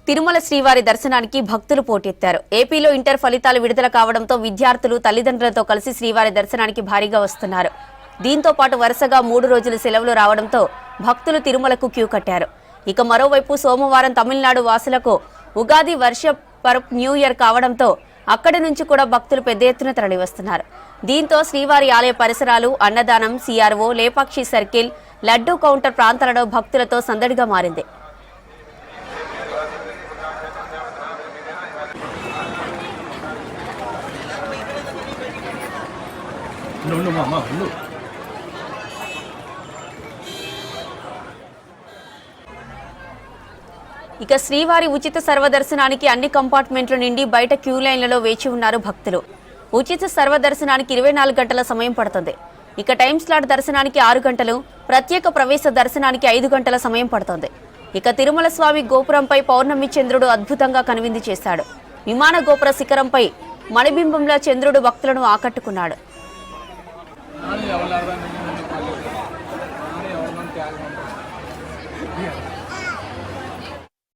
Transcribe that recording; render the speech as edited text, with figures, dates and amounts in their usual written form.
తిరుమల శ్రీవారి దర్శనానికి భక్తులు పోటెత్తారు. ఏపీలో ఇంటర్ ఫలితాలు విడుదల కావడంతో విద్యార్థులు తల్లిదండ్రులతో కలిసి శ్రీవారి దర్శనానికి భారీగా వస్తున్నారు. దీంతో పాటు వరుసగా 3 రోజుల సెలవులు రావడంతో భక్తులు తిరుమలకు క్యూ కట్టారు. ఇక మరోవైపు సోమవారం తమిళనాడు వాసులకు ఉగాది వర్ష పర్వ్ న్యూ ఇయర్ కావడంతో అక్కడి నుంచి కూడా భక్తులు పెద్ద ఎత్తున తరలివస్తున్నారు. దీంతో శ్రీవారి ఆలయ పరిసరాలు, అన్నదానం, CRO, Lepakshi circle, laddu counter ప్రాంతాలలో భక్తులతో సందడిగా మారింది. ఇక శ్రీవారి ఉచిత సర్వదర్శనానికి అన్ని కంపార్ట్మెంట్ల నుండి బయట క్యూ లైన్లలో వేచి ఉన్నారు భక్తులు. ఉచిత సర్వదర్శనానికి 24 గంటల సమయం పడుతుంది. ఇక టైం స్లాట్ దర్శనానికి 6 గంటలు, ప్రత్యేక ప్రవేశ దర్శనానికి 5 గంటల సమయం పడుతుంది. ఇక తిరుమల స్వామి గోపురంపై పౌర్ణమి చంద్రుడు అద్భుతంగా కనువిందు చేశాడు. విమాన గోపుర శిఖరంపై మణిబింబంలో చంద్రుడు భక్తులను ఆకట్టుకున్నాడు. Yeah.